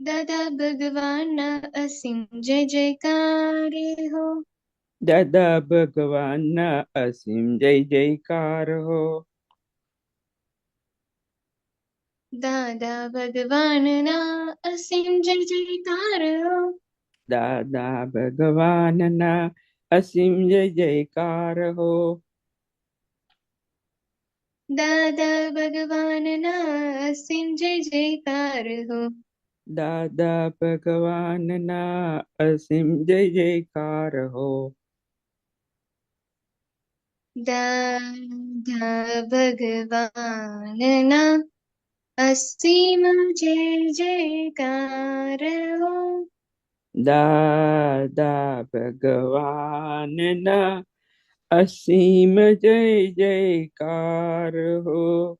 દાદા ભગવાનના અસીમ જય જયકાર હો. દાદા ભગવાનના અસીમ જય જયકાર હો. દાદા ભગવાનના અસીમ જય જયકાર હો. દાદા ભગવાનના અસીમ જય જયકાર હો. દાદા ભગવાનના અસીમ જય જયકાર હો. દાદા ભગવાનના અસીમ જય જયકાર હો. દાદા ભગવાનના અસીમ જય જયકાર હો. દાદા ભગવાનના અસીમ જય જયકાર હો.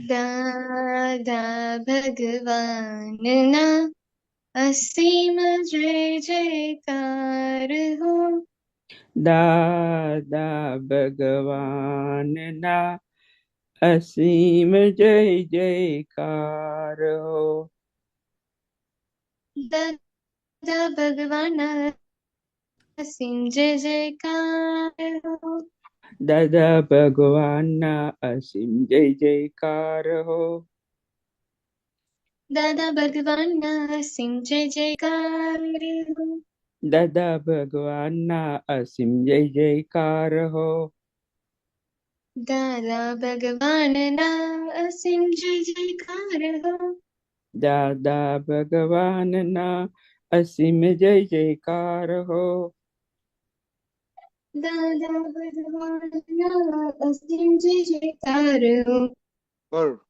દાદા ભગવાનના અસીમ જય જયકાર હો. દાદા ભગવાનના અસીમ જય જયકાર હો. દાદા ભગવાનના અસીમ જય જયકાર હો. દાદા ભગવાનના અસીમ જય જયકાર હો. દાદા ભગવાનના અસીમ જય જયકાર હો. દાદા ભગવાનના અસીમ જય જયકાર હો. દાદા ભગવાનના અસીમ જય જયકાર હો. દાદા ભગવાનના અસીમ જય જયકાર હો. દાદા ભગવાનના અસીમ જય જયકાર હો. Or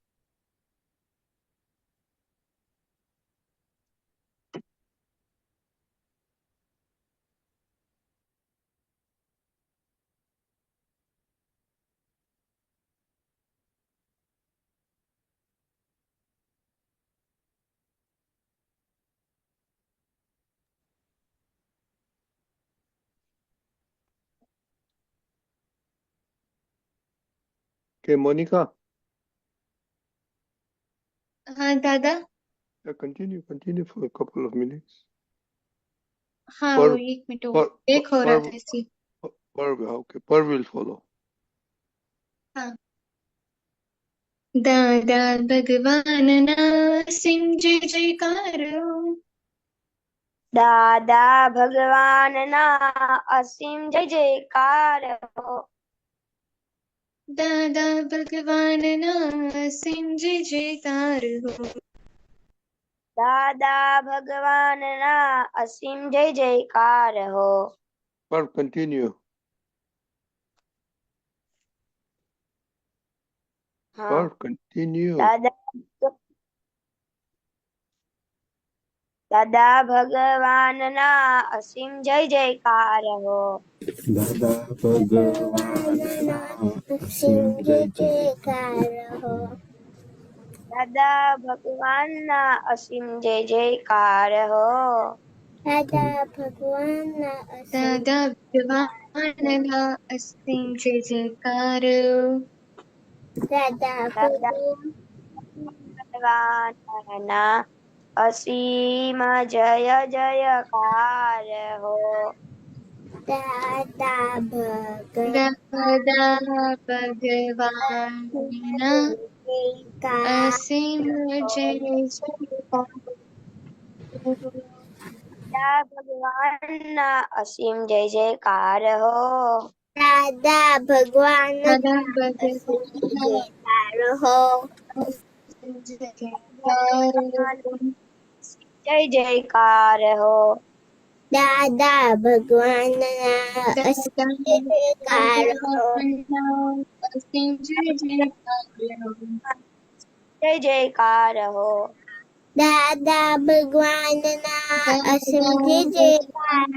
okay, Monica, हाँ दादा. continue for a couple of minutes. हाँ पर वो एक मिनट हो पर एक हो रहा था पर इसी. okay, per will follow. हाँ. दादा भगवानना असीम जय जयकार हो. દાદા ભગવાનના અસીમ જય જયકાર હો. દાદા ભગવાનના અસીમ જય જયકાર હો. દાદા ભગવાનના અસીમ જય જયકાર હો. Per continue. હા. Per continue. દાદા ભગવાનના અસીમ જય જયકાર હો. દાદા ભગવાનના અસીમ જય જયકાર હો. દાદા ભગવાનના અસીમ જય જયકાર હો. દાદા ભગવાનના અસીમ દાદા ભગવાનના અસીમ જય જયકાર હો. દાદા દાદા ભગવાનના અસીમ જય જયકાર હો. દાદા દાદા ભગવાનના અસીમ જય જયકાર હો. દાદા ભગવાનના અસીમ જય જયકાર હો. દાદા ભગવાનના દાદા અસીમ ભગવાનના જયકાર હો. જય જયકાર હો. દાદા ભગવાનના અસીમ જયકાર હો. અસીમ જય જયકાર હો. જય જયકાર હો. દાદા ભગવાનના અસીમ જય જયકાર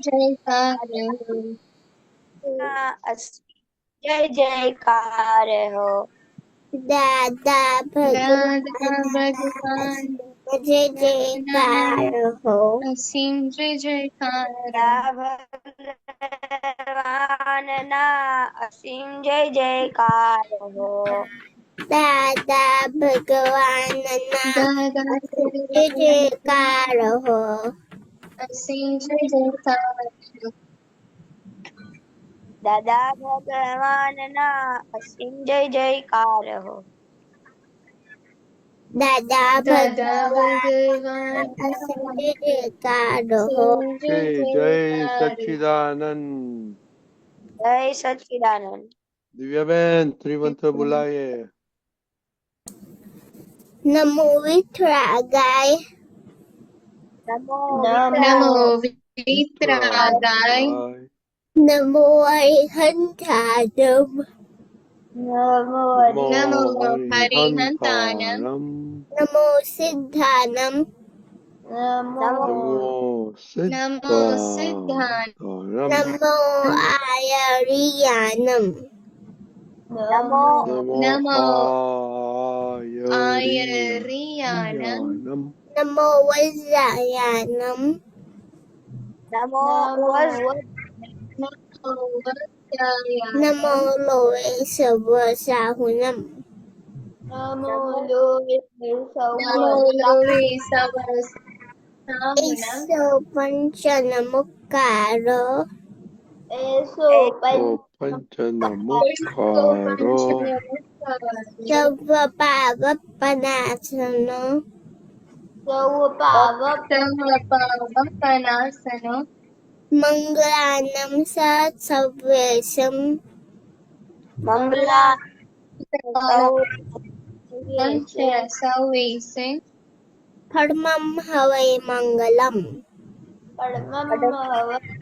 જયકાર હો. જય જયકાર હો. દાદા દાદા ભગવાનના ભગવાન જય જયકાર હો. અસીમ જય જયકાર દાદા ભગવાનના અસીમ જય જયકાર હો. दादा भगवानना दादा असीम जय जयकार हो। असीम जय जयकार हो। દાદા ભગવાનના અસીમ જય જયકાર હો. दादा दादा भगवान भगवान असीम जय जयकार हो। असीम जय Okay, Jai जयकार। Sachidanand. જય સચ્ચિદાનંદ. दिव्याबेन त्रिमंत्र बुलाइए। नमो विठुरागाय નમો नमो विठुरागाय। वितरागाय। नमो अरिहंतानम નમો नमो हरिहंतानम। हरिहंतानम। नमो सिद्धानम નમો नमो नमो सिद्धानम। नमो आयरियानम નમો नमो नमो आयरियानम। आयरियानम। नमो वज्रायानम નમો नमो વજ્ર नमो वज्रायानम। नमो लोवे सर्वसाहुनम નમો લોહી સૌ नमो लोवे सहस्रनामनम। 155 नमोकारो એસો पंच नमोकारो सर्व पावपनाशनो સૌ પાવક पावपनाशनो मंगलानम सर्वेशम મંગલા સૌ सौवेसे परमं हवै मंगलम પરમં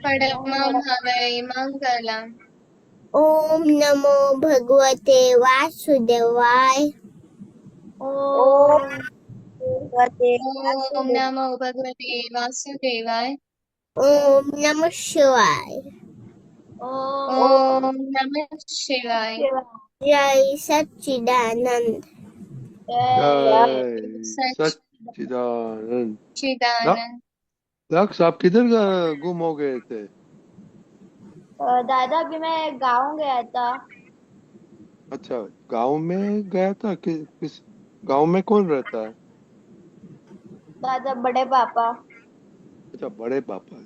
परमं हवै मंगलम्। ओम नमो भगवते वासुदेवाय ઓમ ભગવતે ओम नमो भगवते वासुदेवाय। ओम नमः शिवाय ઓમ ओम नमः शिवाय। जय सच्चिदानंद जय सच्चिदानंद। सच्चिदानंद। दक्ष आप किधर गुम हो गए थे? दादा भी मैं गाँव गया था। अच्छा, गांव में गया था। किस गांव में कौन रहता है? दादा बड़े पापा। अच्छा, बड़े पापा।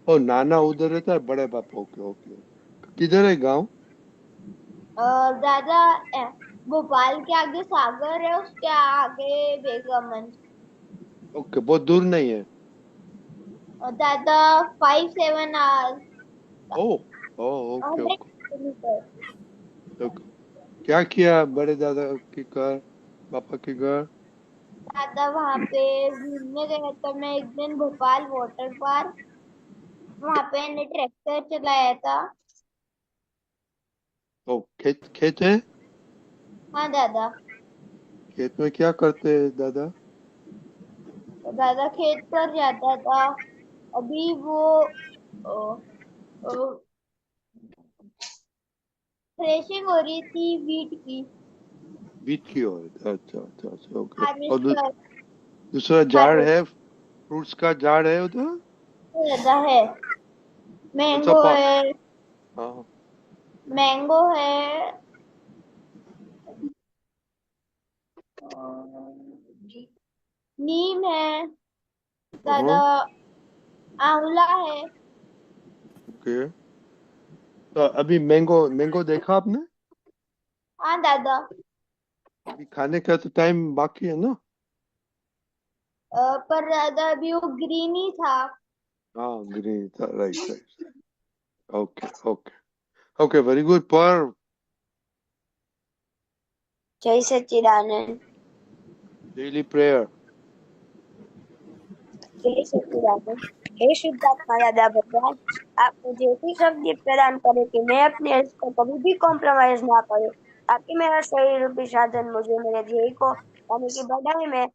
और नाना उधर रहता है, बड़े पापा। Okay okay. किधर है गांव? दादा भोपाल के आगे सागर है, उसके आगे बेगमगंज। ओके, बहुत दूर नहीं है। दादा 5-7 आवर्स। ओ ओके ओके किलोमीटर। ओके। क्या किया बड़े दादा के घर, पापा के घर? दादा वहाँ पे घूमने गए तो मैं एक दिन भोपाल वाटर पार्क, वहाँ पे मैंने ट्रैक्टर चलाया था। ओ खेत है? हाँ दादा। खेत में क्या करते हैं दादा? तो दादा खेत पर जाता था। अभी वो थ्रेशिंग हो रही थी वीट की। बीट की ओर। अच्छा अच्छा अच्छा ओके। और हार्वेस्टर दूसरा झाड़ है, फ्रूट्स का झाड़ है उधर? दादा है। मैंगो पा- है, हाँ। मैंगो है, नीम है दादा, आंवला है। ओके। तो अभी मैंगो देखा आपने? हाँ दादा। अभी खाने का तो टाइम बाकी है ना? पर दादा अभी वो ग्रीन ही था। हाँ, ग्रीन था। Right right. Okay okay okay, very good. पर जय सच्चिदानंद। Daily prayer. जय सच्चिदानंद। हे शुद्धात्मा दादा भगवान, आप मुझे ऐसी शक्ति प्रदान करें कि मैं अपने हेल्थ को कभी भी कॉम्प्रोमाइज ना करूं, ताकि मेरा शरीर रूपी साधन मुझे मेरे ध्येय को यानी कि बढ़ाने में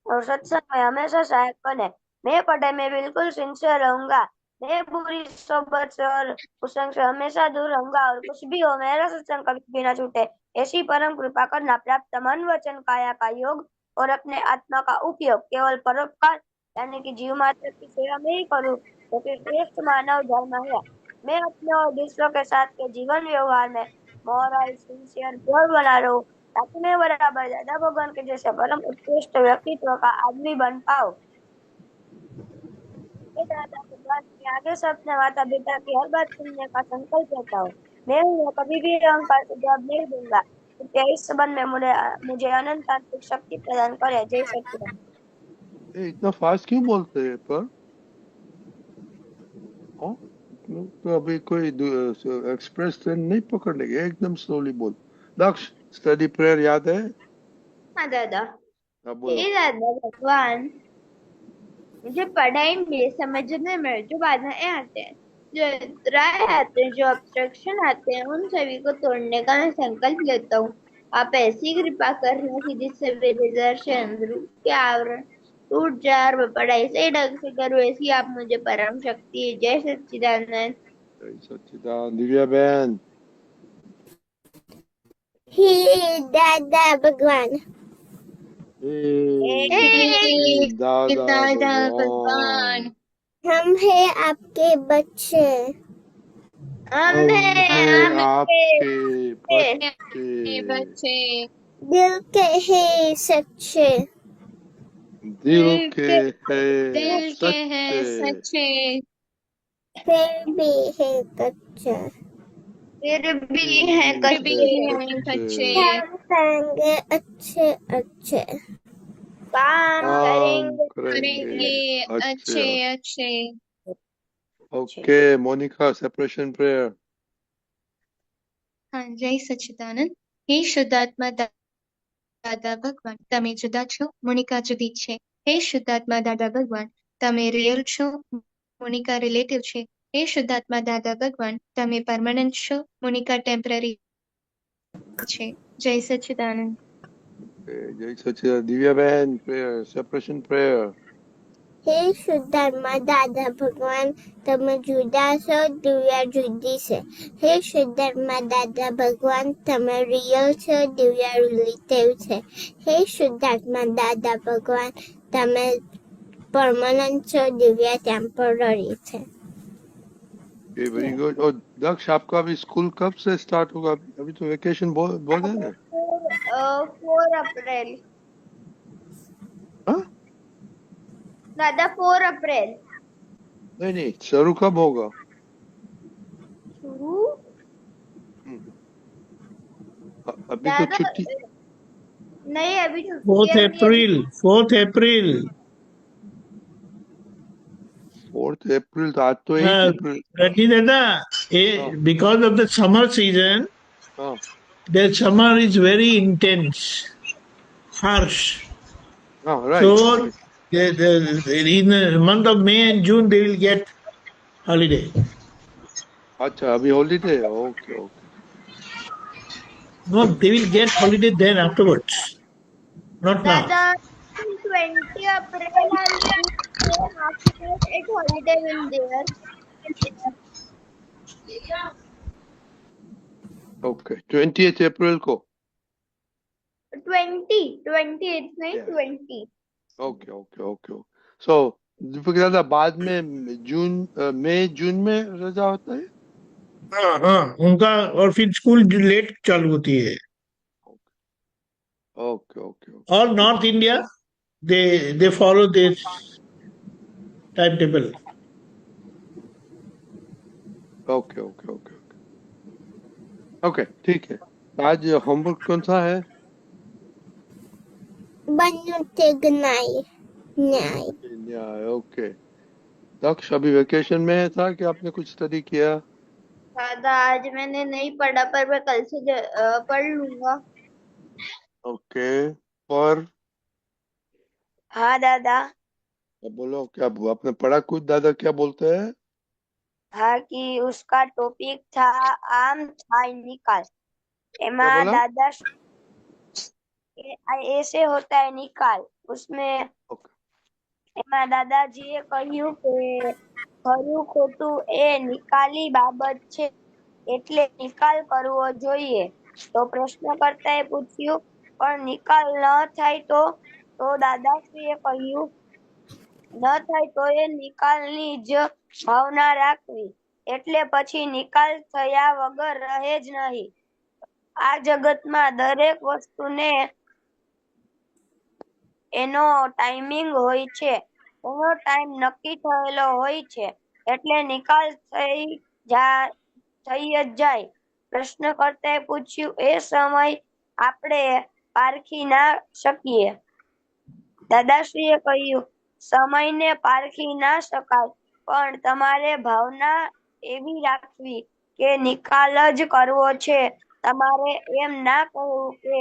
और सत्संग में हमेशा सहायक बने। मैं पढ़ाई में बिल्कुल सिंसियर रहूंगा। मैं बुरी सोबत से और कुसंग से हमेशा दूर रहूंगा और कुछ भी हो मेरा सत्संग कभी भी ना छूटे, ऐसी परम कृपा करना। प्राप्त मन वचन काया का योग और अपने आत्मा का उपयोग केवल परोपकार यानी कि जीव मात्र की सेवा में ही करूं, तो फिर श्रेष्ठ मानव धर्म है। मैं अपने और दूसरों के साथ के जीवन व्यवहार में मोरल सिंसियर प्योर बना रहूं, ताकि मैं बराबर दादा भगवान के जैसे परम उत्कृष्ट व्यक्तित्व का आदमी बन पाऊं। हे दादा भगवान, मैं आगे से अपने माता पिता की हर बात सुनने का संकल्प लेता हूँ। मैं उन्हें कभी भी अहंकार से जवाब नहीं दूंगा। कृपया इस संबंध में मुझे अनंत आंतरिक शक्ति प्रदान करे। जय सच्चिदानंद। ये इतना फास्ट क्यों बोलते हैं पर? हाँ? तो अभी कोई एक्सप्रेस ट्रेन नहीं पकड़ने के, एकदम स्लोली बोल। दक्ष, स्टडी प्रेयर याद है? हाँ दादा। हाँ बोलो। हे दादा भगवान, मुझे पढ़ाई में समझने में जो बाधाएं आते हैं, जो राय आते हैं, जो ऑब्स्ट्रक्शन आते हैं, उन सभी को तोड़ने का मैं संकल्प लेता हूँ। आप ऐसी कृपा करना कि जिससे मेरे दर्शन रूप के आवरण टूट जाए और मैं पढ़ाई सही ढंग से करूँ, ऐसी आप मुझे परम शक्ति। जय सच्चिदानंद। जय सच्चिदानंद। दिव्या बहन। हे दादा भगवान, हे दादा दादा भगवान, भगवान, हम हैं आपके बच्चे, हम हम हैं हैं आपके आपके बच्चे, बच्चे, दिल के हैं सच्चे, दिल के हैं दिल के हैं सच्चे, सच्चे, फिर भी है कच्चे, फिर भी फिर हैं भी कच्चे, कच्चे। काम करेंगे अच्छे अच्छे, काम काम करेंगे करेंगे अच्छे अच्छे। अच्छे। Okay Monica, separation prayer. हाँ, जय सच्चिदानंद। हे शुद्धात्मा દાદા ભગવાન, તમે જુદા છો, મોનિકા જુદી છે. હે શુદ્ધાત્મા દાદા ભગવાન, તમે રિયલ છો, મોનિકા રિલેટિવ છે. હે શુદ્ધાત્મા દાદા ભગવાન, તમે પરમાનન્ટ છો, મોનિકા ટેમ્પરરી છે. જય સચ્ચિદાનંદ. जय सच्चिदानंद। दिव्या बहन प्रेयर, सेपरेशन प्रेयर। हे शुद्धात्मा दादा भगवान, તમે જુદા છો, દિવ્યા જુદી છે. હે શુદ્ધાત્મા દાદા ભગવાન, તમે રિયલ છો, દિવ્યા રિલેટિવ છે. હે શુદ્ધાત્મા દાદા ભગવાન, તમે પરમાનન્ટ છો, દિવ્યા ટેમ્પરરી છે. Very good. और दक्ष, आपका अभी स्कूल कब से स्टार्ट होगा? अभी तो वेकेशन बोल है ना? 4 अप्रैल. हाँ? दादा 4 अप्रैल नहीं, शुरू कब होगा? शुरू. अभी तो छुट्टी। नहीं, अभी छुट्टी 4th है. April, 4th April. 4th April, तो आज तो 8 April। Rajni Dada, because of the summer season, हाँ, the summer is very intense, harsh. हाँ, right. So, in the month of May and June, they will get holiday. अच्छा, अभी holiday. Okay okay. No, they will get holiday then afterwards, not now. दादा 20 April and after that it holiday will there. Okay, 20th April को। 20 it's not Yeah. 20. Okay okay okay okay. So Deepak दादा, बाद में मई जून में रजा होता है? हाँ, उनका और फिर स्कूल लेट चालू होती है. Okay okay okay. All North India, they follow this timetable. Okay okay okay okay okay, ठीक है। आज होमवर्क कौन सा है? બન્યું न्याय. न्याय। ओके। दक्ष, अभी वेकेशन में था कि आपने कुछ स्टडी किया? दादा आज मैंने नहीं पढ़ा, पर मैं कल से पढ़ लूंगा. ओके। और हाँ दादा। बोलो, क्या आपने पढ़ा कुछ? दादा क्या बोलते हैं? हाँ, कि उसका टॉपिक था आम थाई निकाल. एमा बोला? दादा ऐसे होता है निकाल. उसमें એમાં દાદાજીએ કહ્યું કે ખરું ખોટું એ નિકાલી બાબત છે, એટલે નિકાલ કરવો જોઈએ. તો પ્રશ્નકર્તાએ પૂછ્યું, પણ નિકાલ ન થાય તો દાદાશ્રીએ કહ્યું, ન થાય તો એ નિકાલની જ ભાવના રાખવી, એટલે પછી નિકાલ થયા વગર રહે જ નહીં. આ જગતમાં દરેક વસ્તુને એનો ટાઈમિંગ હોય છે, એનો ટાઈમ નક્કી થયેલો હોય છે, એટલે નિકાલ થઈ જ જાય. પ્રશ્નકર્તાએ પૂછ્યું, એ સમય આપણે પારખી ના શકીએ? દાદાશ્રીએ કહ્યું, સમયને પારખી ના શકાય, પણ તમારે ભાવના એવી રાખવી કે નિકાલ જ કરવો છે. તમારે એમ ના કહેવું કે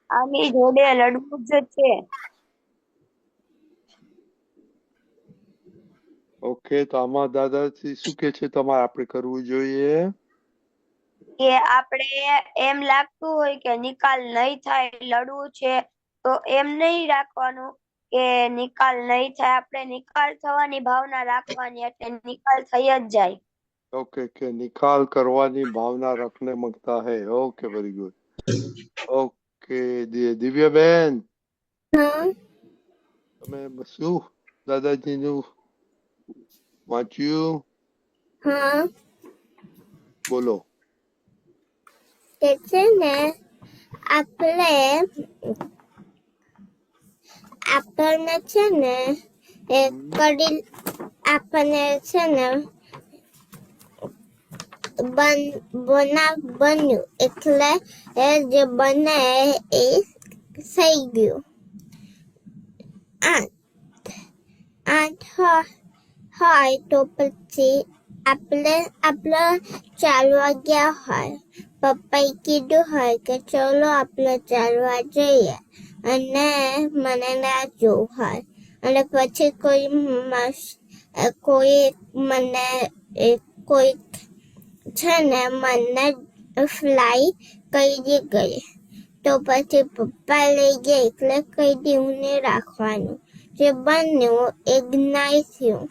આની જોડે લડવું જ છે. ઓકે, તો આમાં દાદાજી શું કે છે તમારે આપણે કરવું જોઈએ? કે આપણે એમ લાગતું હોય કે નિકાલ નહીં થાય, લડવું છે, તો એમ નહીં રાખવાનું કે નિકાલ નહીં થાય. આપણે નિકાલ થવાની ભાવના રાખવાની, એટલે નિકાલ થઈ જ જાય. ओके के निकाल करवानी भावना रखने मांगता है. Okay, very good. Okay, Divya Ben, હા તમે શું દાદાજીનું વાંચ્યું? હા બોલો. તે છે ને આપણને છે ને આપણને છે ને બન્યું એટલે જે બને એ થઈ ગયું. આઠ હોય તો પછી આપણે ચાલવા ગયા હોય, પપ્પાએ કીધું હોય કે ચલો આપણે ચાલવા જઈએ, અને મને ના જોવું હોય, અને પછી કોઈ છે ને મને ફ્લાય કરી ગઈ, તો પછી પપ્પા લઈ ગયા એટલે કઈ દેવું નહીં રાખવાનું. જે બન્યું એ જ્ઞાય થયું.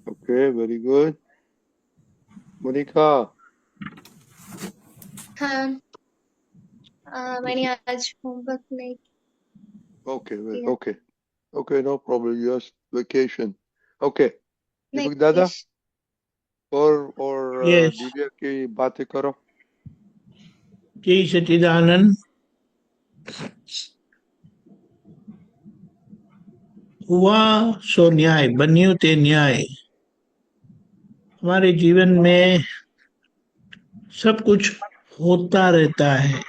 Okay, very good. मोनिका. हाँ, मैंने आज होमवर्क नहीं ओके, किया। Okay, okay, no problem. Just vacation. Okay, नहीं, दीपक दादा yes. और Yes. दिव्या की बातें करो. जय सच्चिदानंद. हुआ सो न्याय, बन्यू ते न्याय. हमारे जीवन में सब कुछ होता रहता है,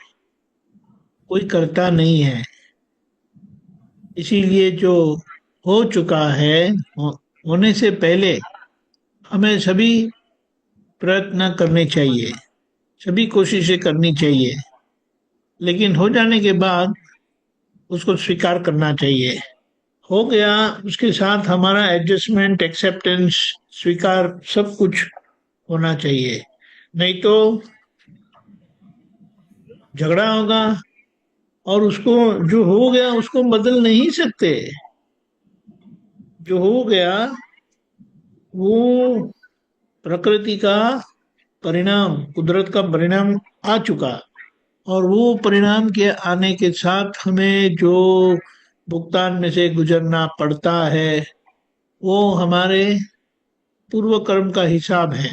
कोई करता नहीं है. इसीलिए जो हो चुका है, होने से पहले हमें सभी प्रयत्न करने चाहिए, सभी कोशिशें करनी चाहिए, लेकिन हो जाने के बाद उसको स्वीकार करना चाहिए. हो गया, उसके साथ हमारा एडजस्टमेंट, एक्सेप्टेंस, स्वीकार सब कुछ होना चाहिए. नहीं तो झगड़ा होगा और उसको जो हो गया उसको बदल नहीं सकते. जो हो गया वो प्रकृति का परिणाम, कुदरत का परिणाम आ चुका, और वो परिणाम के आने के साथ हमें जो भुगतान में से गुजरना पड़ता है वो हमारे पूर्व कर्म का हिसाब है.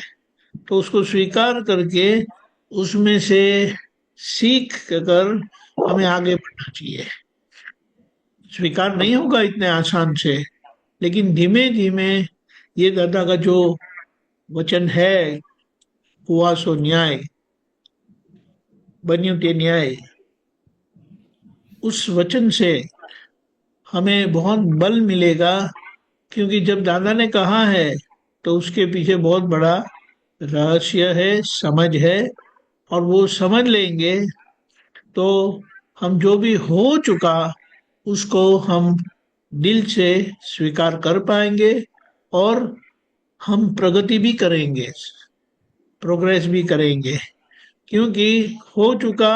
तो उसको स्वीकार करके उसमें से सीख कर हमें आगे बढ़ना चाहिए. स्वीकार नहीं होगा इतने आसान से, लेकिन धीमे धीमे ये दादा का जो वचन है, हुआ सो न्याय, बन्यू ते न्याय, उस वचन से हमें बहुत बल मिलेगा. क्योंकि जब दादा ने कहा है तो उसके पीछे बहुत बड़ा रहस्य है, समझ है, और वो समझ लेंगे तो हम जो भी हो चुका उसको हम दिल से स्वीकार कर पाएंगे, और हम प्रगति भी करेंगे, प्रोग्रेस भी करेंगे. क्योंकि हो चुका,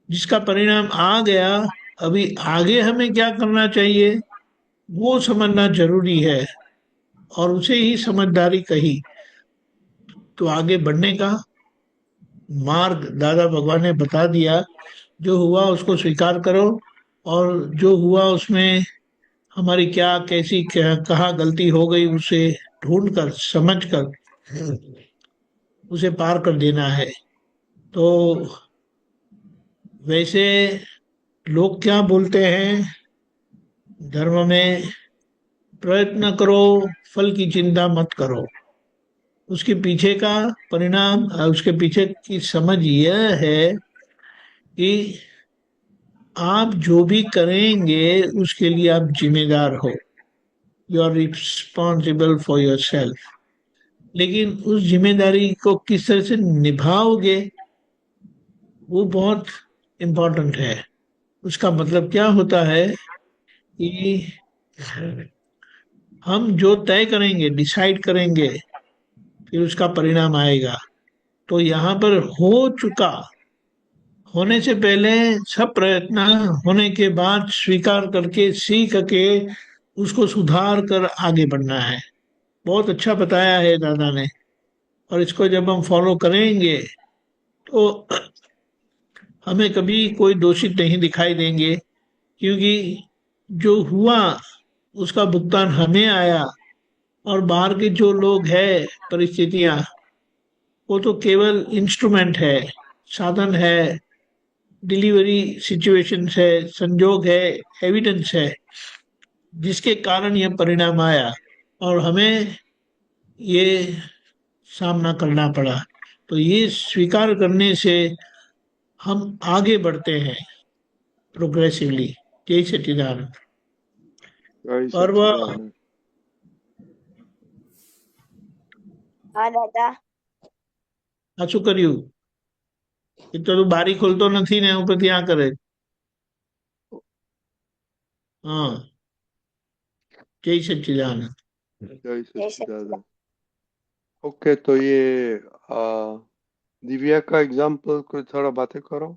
जिसका परिणाम आ गया, अभी आगे हमें क्या करना चाहिए वो समझना जरूरी है, और उसे ही समझदारी कही. तो आगे बढ़ने का मार्ग दादा भगवान ने बता दिया. जो हुआ उसको स्वीकार करो, और जो हुआ उसमें हमारी क्या कैसी कहाँ गलती हो गई उसे ढूंढ कर, समझ कर उसे पार कर देना है। तो वैसे लोग क्या बोलते हैं धर्म में, प्रयत्न करो, फल की चिंता मत करो। उसके पीछे का परिणाम, उसके पीछे की समझ यह है कि आप जो भी करेंगे उसके लिए आप जिम्मेदार हो। You are responsible for yourself. लेकिन उस जिम्मेदारी को किस तरह से निभाओगे वो बहुत इम्पोर्टेंट है। उसका मतलब क्या होता है कि हम जो तय करेंगे, डिसाइड करेंगे, फिर उसका परिणाम आएगा। तो यहाँ पर हो चुका, होने से पहले सब प्रयत्न, होने के बाद स्वीकार करके सीख के उसको सुधार कर आगे बढ़ना है। बहुत अच्छा बताया है दादा ने। और इसको जब हम फॉलो करेंगे तो हमें कभी कोई दोषित नहीं दिखाई देंगे, क्योंकि जो हुआ उसका भुगतान हमें आया। और बाहर के जो लोग हैं, परिस्थितियां, वो तो केवल इंस्ट्रूमेंट है, साधन है, डिलीवरी सिचुएशंस है, संजोग है, एविडेंस है, जिसके कारण यह परिणाम आया और हमें ये सामना करना पड़ा। तो ये स्वीकार करने से हम आगे बढ़ते हैं प्रोग्रेसिवली। जय सच्चिदानंद। जय और वह सच्चिदानंद। હા દાદા. શું કર્યું? એ તો તું બારી ખોલતો નથી ને ઉપરથી આ કરે. હા, જય સચ્चिदानंद। जय જય સચ્ચિદાનંદ. सच्चिदानंद। ओके, तो ये आ, दिव्या का एग्जाम्पल को थोड़ा बातें करो।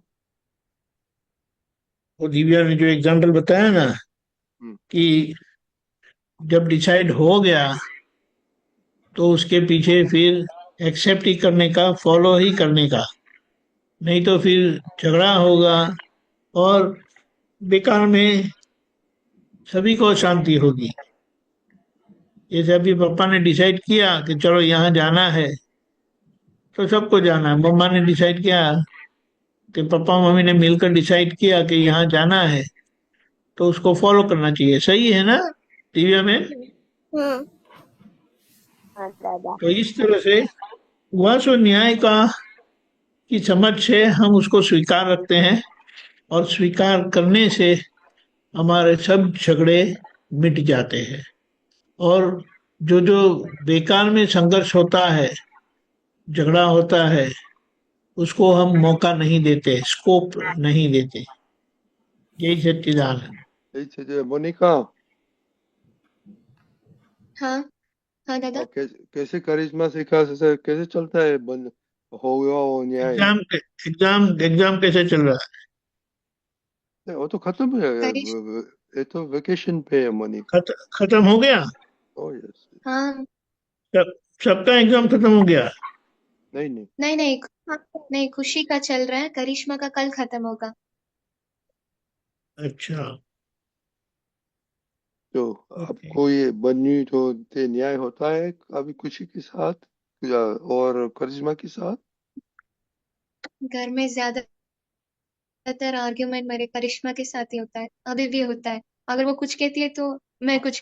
वो दिव्या ने जो एग्जाम्पल बताया ना हम्म, कि जब डिसाइड हो गया तो उसके पीछे फिर एक्सेप्ट ही करने का, फॉलो ही करने का, नहीं तो फिर झगड़ा होगा और बेकार में सभी को शांति होगी। जैसे अभी पापा ने डिसाइड किया कि चलो यहाँ जाना है, तो सबको जाना है। मम्मा ने डिसाइड किया कि पापा मम्मी ने मिलकर डिसाइड किया कि यहाँ जाना है, तो उसको फॉलो करना चाहिए। सही है ना दिव्या में? हाँ। હા દાદા. तो इस तरह से हुआ सो न्याय का की समझ से हम उसको स्वीकार रखते हैं, और स्वीकार करने से हमारे सब झगड़े मिट जाते हैं। और जो जो बेकार में संघर्ष होता है, झगड़ा होता है, उसको हम मौका नहीं देते, स्कोप नहीं देते। यही सच्चिदानंद। जय सच्चिदानंद। मोनिका, हाँ हाँ दादा। कैसे करिश्मा सिखा से कैसे चलता है बंद हो गया वो न्याय? एग्जाम एग्जाम एग्जाम कैसे चल रहा है? नहीं, वो तो खत्म है, करिश ये तो वेकेशन पे है मोनिका। खत्म हो गया? ओ यस। हाँ। सब सबका एग्जाम खत्म हो गया? नहीं नहीं, नहीं नहीं नहीं, खुशी का चल रहा है, करिश्मा का कल खत्म होगा। अच्छा, तो ओके। आपको ये बन्नी तो ते न्याय होता है अभी खुशी के साथ या और करिश्मा के साथ? घर में ज्यादातर आर्ग्यूमेंट मेरे करिश्मा के साथ ही होता है, अभी भी होता है। अगर वो कुछ कहती है तो मैं कुछ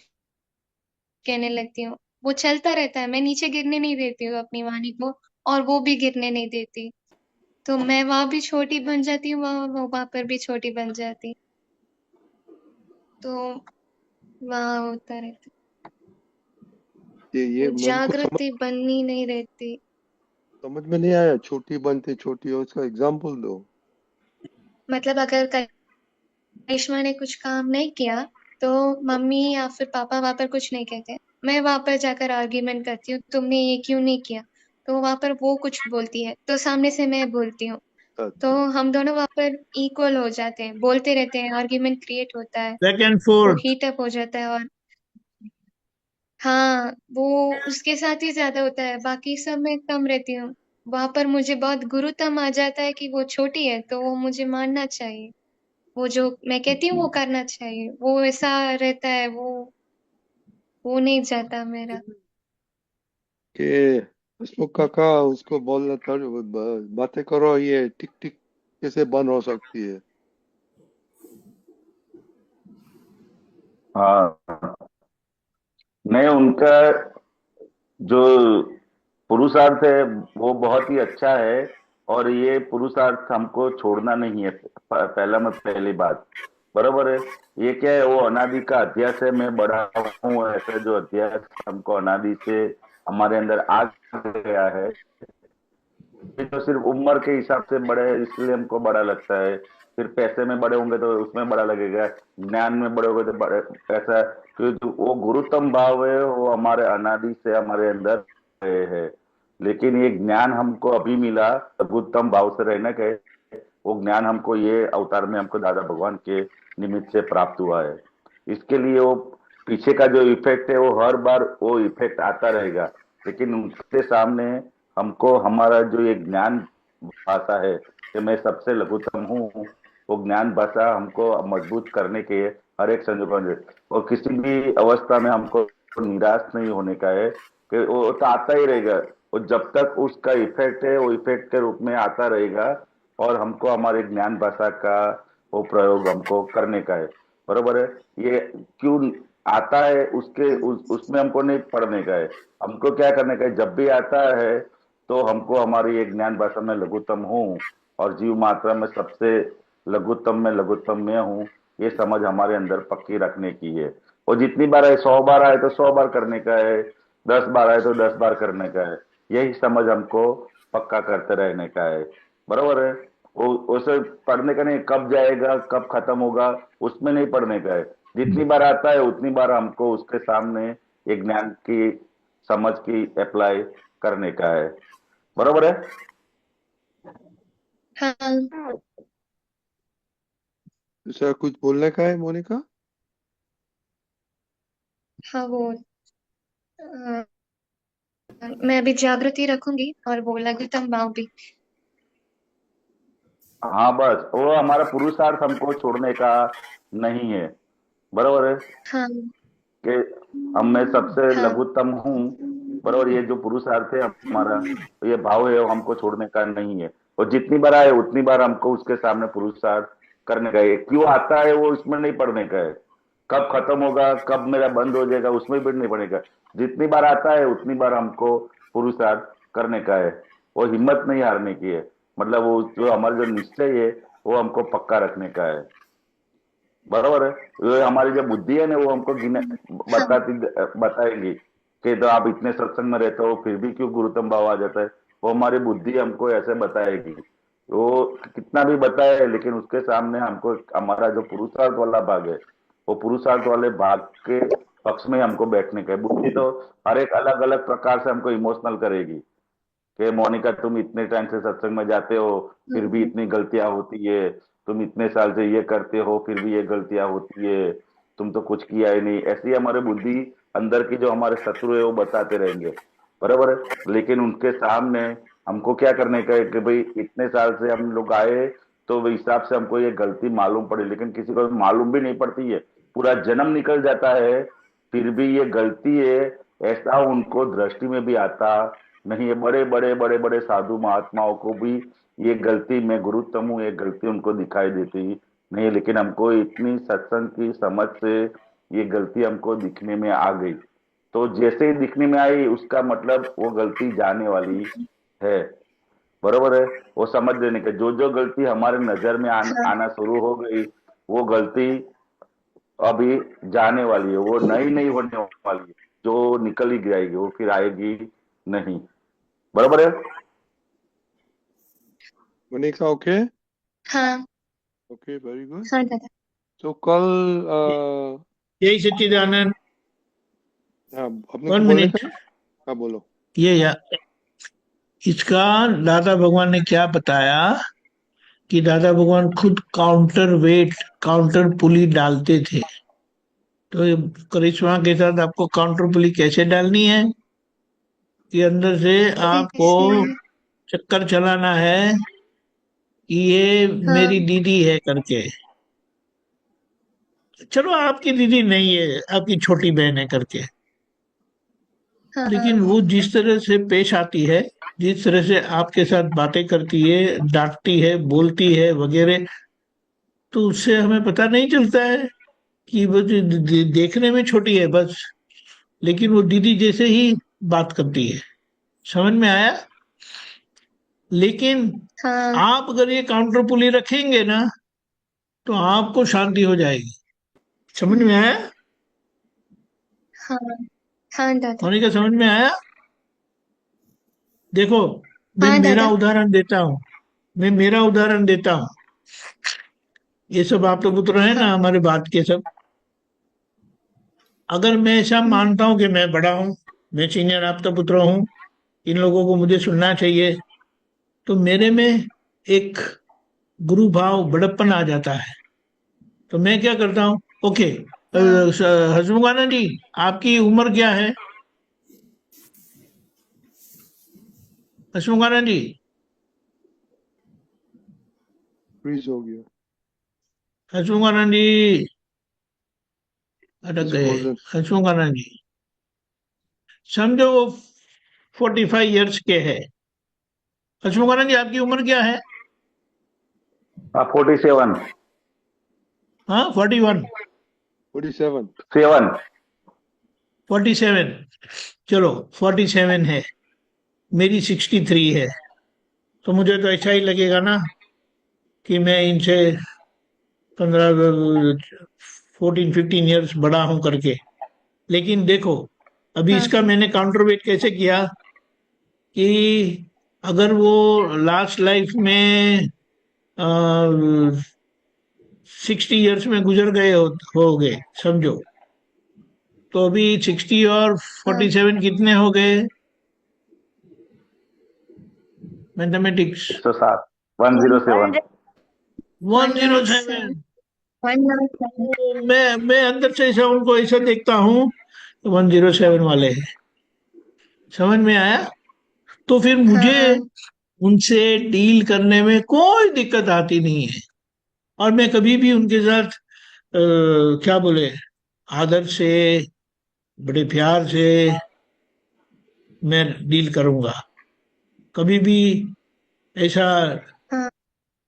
कहने लगती हूँ। वो चलता रहता है, मैं नीचे गिरने नहीं देती हूँ अपनी वाणी को, और वो भी गिरने नहीं देती। तो मैं वहां भी छोटी बन जाती हूँ, वो वहां पर भी छोटी बन जाती। तो वहाँ होता रहता, ये वो मन को जागृति बननी नहीं रहती। समझ में नहीं आया। छोटी बनते छोटी हो, उसका एग्जाम्पल दो। मतलब अगर करिश्मा ने कुछ काम नहीं किया तो मम्मी या फिर पापा वहां पर कुछ नहीं कहते, मैं वहां पर जाकर आर्ग्यूमेंट करती हूँ, तुमने ये क्यों नहीं किया। तो वहां पर वो कुछ बोलती है तो सामने से मैं बोलती हूँ, तो अच्छा, हम दोनों वहां पर इक्वल हो जाते हैं, बोलते रहते हैं, आर्ग्यूमेंट क्रिएट होता है, बैक एंड वो फोर्थ। हीट अप हो जाता है। और हाँ, वो उसके साथ ही ज्यादा होता है, बाकी सब में कम रहती हूँ। वहां पर मुझे बहुत गुरुतम आ जाता है कि वो छोटी है तो वो मुझे मानना चाहिए, वो जो मैं कहती हूँ वो करना चाहिए, वो ऐसा रहता है, वो नहीं जाता मेरा। कि हसमुख काका उसको बोलना था, बातें करो, ये टिक टिक कैसे बंद हो सकती है? हाँ, नहीं उनका जो पुरुषार्थ है वो बहुत ही अच्छा है, और ये पुरुषार्थ हमको छोड़ना नहीं है। पहली बात बरोबर है। ये क्या है, वो अनादि का अध्यास है, मैं बड़ा हूँ ऐसा जो अध्यास हमको अनादि से हमारे अंदर आ गया है। ये तो सिर्फ उम्र के हिसाब से बड़े है इसलिए हमको बड़ा लगता है, फिर पैसे में बड़े होंगे तो उसमें बड़ा लगेगा, ज्ञान में बड़े होंगे तो बड़े, ऐसा। क्योंकि वो गुरुत्तम भाव है वो हमारे अनादि से हमारे अंदर है। लेकिन ये ज्ञान हमको अभी मिला लघुत्तम भाव से रहने के, वो ज्ञान हमको ये अवतार में हमको दादा भगवान के निमित्त से प्राप्त हुआ है। इसके लिए वो पीछे का जो इफेक्ट है वो हर बार वो इफेक्ट आता रहेगा, लेकिन उसके सामने हमको हमारा जो ये ज्ञान भाषा है कि मैं सबसे लघुतम हूँ, वो ज्ञान भाषा हमको मजबूत करने के हर एक संजोगों में और किसी भी अवस्था में हमको निराश नहीं होने का है कि वो तो आता ही रहेगा। वो जब तक उसका इफेक्ट है वो इफेक्ट के रूप में आता रहेगा, और हमको हमारे ज्ञान भाषा का वो प्रयोग हमको करने का है। बरोबर है। ये क्यों आता है उसमें हमको नहीं पढ़ने का है, हमको क्या करने का है, जब भी आता है तो हमको हमारी एक ज्ञान भाषा में लघुत्तम हूँ और जीव मात्रा में सबसे लघुत्तम में लघुत्तम में हूँ, ये समझ हमारे अंदर पक्की रखने की है। और जितनी बार है 100 बार आए तो 100 बार करने का है, 10 बार आए तो 10 बार करने का है, यही समझ हमको पक्का करते रहने का है। बरोबर है। वो उसे पढ़ने का नहीं, कब जाएगा कब खत्म होगा उसमें नहीं पढ़ने का है, जितनी बार आता है उतनी बार हमको उसके सामने एक ज्ञान की समझ की अप्लाई करने का है। बरोबर है। हाँ दूसरा कुछ बोलने का है मोनिका? हाँ, वो मैं अभी जागृति रखूंगी और वो लघुतम भाव भी। हाँ बस वो हमारा पुरुषार्थ हमको छोड़ने का नहीं है। बरोबर है हाँ कि हम मैं सबसे हाँ लघुत्तम हूँ। बरोबर, ये जो पुरुषार्थ है हमारा, ये भाव है वो हमको छोड़ने का नहीं है। और जितनी बार आए उतनी बार हमको उसके सामने पुरुषार्थ करने का है। क्यों आता है वो इसमें नहीं पढ़ने का है, कब खत्म होगा कब मेरा बंद हो जाएगा उसमें भी नहीं पड़ेगा, जितनी बार आता है उतनी बार हमको पुरुषार्थ करने का है। वो हिम्मत नहीं हारने की है, मतलब वो जो हमारा जो निश्चय है वो हमको पक्का रखने का है। बरोबर है। ये हमारी जो बुद्धि है ना वो हमको गिने हाँ बताएगी कि तो आप इतने सत्संग में रहते हो फिर भी क्यों गुरुतम भाव आ जाता है, वो हमारी बुद्धि हमको ऐसे बताएगी। वो कितना भी बताए लेकिन उसके सामने हमको हमारा जो पुरुषार्थ वाला भाग है, वो पुरुषार्थ वाले भाग के पक्ष में हमको बैठने का है। बुद्धि तो हर एक अलग अलग प्रकार से हमको इमोशनल करेगी कि मोनिका तुम इतने टाइम से सत्संग में जाते हो फिर भी इतनी गलतियां होती है, तुम इतने साल से ये करते हो फिर भी ये गलतियां होती है, तुम तो कुछ किया ही नहीं, ऐसी हमारे बुद्धि अंदर की जो हमारे शत्रु है वो बताते रहेंगे। बराबर है। लेकिन उनके सामने हमको क्या करने का है कि भाई इतने साल से हम लोग आए तो वो हिसाब से हमको ये गलती मालूम पड़ी, लेकिन किसी को मालूम भी नहीं पड़ती है, पूरा जन्म निकल जाता है फिर भी ये गलती है, ऐसा उनको दृष्टि में भी आता नहीं है। बड़े बड़े साधु महात्माओं को भी ये गलती, मैं गुरुत्तम हूँ, ये गलती उनको दिखाई देती नहीं है, लेकिन हमको इतनी सत्संग की समझ से ये गलती हमको दिखने में आ गई, तो जैसे ही दिखने में आई उसका मतलब वो गलती जाने वाली है। बरोबर है। वो समझ लेने का जो जो गलती हमारे नजर में हाँ आना शुरू हो गई वो गलती अभी जाने वाली है, वो नई नहीं होने वाली है, जो निकल ही जाएगी वो फिर आएगी नहीं। बरोबर है। मोनिका ओके? हाँ ओके, वेरी गुड। हाँ दादा। तो कल यही सच्चिदानंद। हाँ, आपने कुछ 1 बोलने का मिनट। है? हाँ बोलो। ये या इसका दादा भगवान ने क्या बताया कि दादा भगवान खुद काउंटर वेट, काउंटर पुली डालते थे। तो ये करिश्मा के साथ आपको काउंटर पुली कैसे डालनी है कि अंदर से आपको कैसे? चक्कर चलाना है कि ये मेरी हाँ दीदी है करके। चलो आपकी दीदी नहीं है, आपकी छोटी बहन है करके। हाँ लेकिन वो जिस तरह से पेश आती है, जिस तरह से आपके साथ बातें करती है, डांटती है, बोलती है वगैरह, तो उससे हमें पता नहीं चलता है कि वो देखने में छोटी है बस, लेकिन वो दीदी जैसे ही बात करती है। समझ में आया? लेकिन हाँ आप अगर ये काउंटर पुली रखेंगे ना, तो आपको शांति हो जाएगी। समझ में आया? हाँ हाँ दादा। मोनिका, समझ में आया? देखो, मैं हाँ मेरा दादा। उदाहरण देता हूँ, मैं मेरा उदाहरण देता हूँ। ये सब आप तो पुत्र है हाँ ना हमारे बात के सब। अगर मैं ऐसा मानता हूँ कि मैं बड़ा हूँ, मैं सीनियर आपका पुत्र हूँ, इन लोगों को मुझे सुनना चाहिए, तो मेरे में एक गुरु भाव, बड़प्पन आ जाता है। तो मैं क्या करता हूँ, ओके हाँ हसमुखानंद जी, आपकी उम्र क्या है? हसमुखानंद जी, फ्रीज हो गया। हसमुखानंद जी अटक इज गए। फ्रोजन। हसमुखानंद जी, समझो वो 45 ईयर्स के है। हसमुखानंद जी, आपकी उम्र क्या है? 47। हाँ, 41, 47। 7। 47, चलो 47 है, मेरी 63 है। तो मुझे तो ऐसा ही लगेगा ना कि मैं इनसे 14-15 ईयर्स बड़ा हूं करके। लेकिन देखो, अभी हाँ इसका मैंने काउंटर वेट कैसे किया कि अगर वो लास्ट लाइफ में 60 ईयर्स में गुजर गए हो गए समझो, तो अभी 60 और हाँ 47 कितने हो गए? मैथमेटिक्स। 107। 107। 107। 107। 107। मैं अंदर से ऐसा उनको ऐसा देखता हूँ, 107 वाले हैं। समझ में आया? तो फिर मुझे हाँ उनसे डील करने में कोई दिक्कत आती नहीं है। और मैं कभी भी उनके साथ क्या बोले, आदर से, बड़े प्यार से मैं डील करूंगा। कभी भी ऐसा हाँ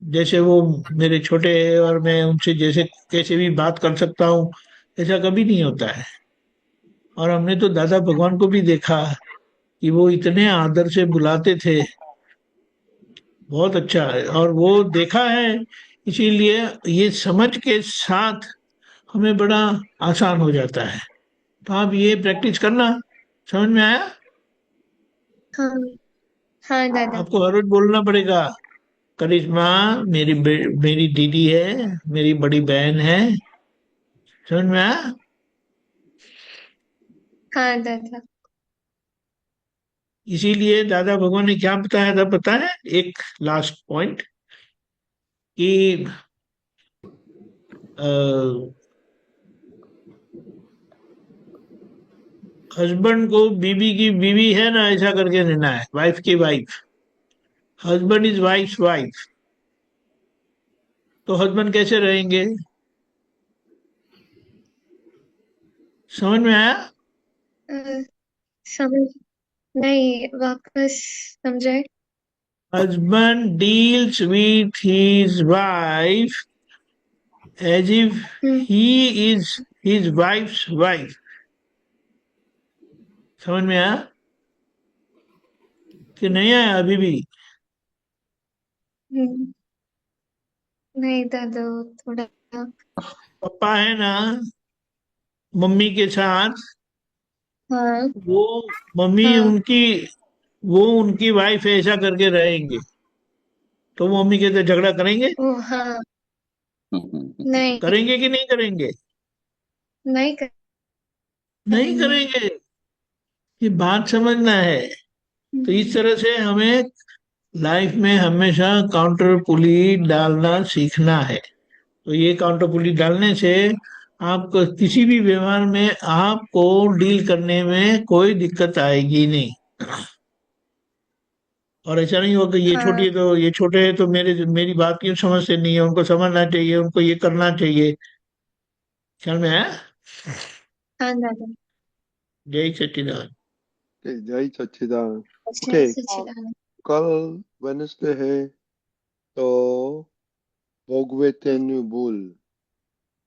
जैसे वो मेरे छोटे हैं और मैं उनसे जैसे कैसे भी बात कर सकता हूँ, ऐसा कभी नहीं होता है। और हमने तो दादा भगवान को भी देखा कि वो इतने आदर से बुलाते थे। बहुत अच्छा है, और वो देखा है, इसीलिए ये समझ के साथ हमें बड़ा आसान हो जाता है। तो आप ये प्रैक्टिस करना। समझ में आया? हाँ हाँ दादा। आपको हर रोज बोलना पड़ेगा, करिश्मा मेरी दीदी है, मेरी बड़ी बहन है। समझ में आया? हाँ दादा। इसीलिए दादा भगवान ने क्या बताया था पता है? एक लास्ट पॉइंट कि हस्बैंड को बीवी की बीवी है ना, ऐसा करके रहना है, वाइफ की wife. Husband is wife wife. तो हस्बैंड कैसे रहेंगे? समझ में आया? अ, समझ नहीं, वापस समझाए। Husband deals with his wife as if hmm he is his wife's wife. समझ में आया कि नहीं आया अभी भी? हम्म, नहीं दादा, वो थोड़ा। पापा है ना मम्मी के साथ, हाँ वो मम्मी हाँ। उनकी, वो उनकी वाइफ ऐसा करके रहेंगे, तो वो मम्मी के साथ झगड़ा करेंगे? ओ हाँ। नहीं करेंगे कि नहीं करेंगे? नहीं नहीं करेंगे। करेंगे। ये बात समझना है। तो इस तरह से हमें लाइफ में हमेशा काउंटर पुली डालना सीखना है। तो ये काउंटर पुली डालने से आपको किसी भी व्यवहार में आपको डील करने में कोई दिक्कत आएगी नहीं। और ऐसा नहीं होगा कि ये छोटी हाँ है तो ये छोटे है तो मेरी बात क्यों समझते नहीं है, उनको समझना चाहिए, उनको ये करना चाहिए। ख्याल में है? हाँ दादा। जय सच्चिदानंद। जय सच्चिदानंद। जय ओके, सच्चिदानंद। कल वेडनेसडे है तो भोगवे तेनु भूल।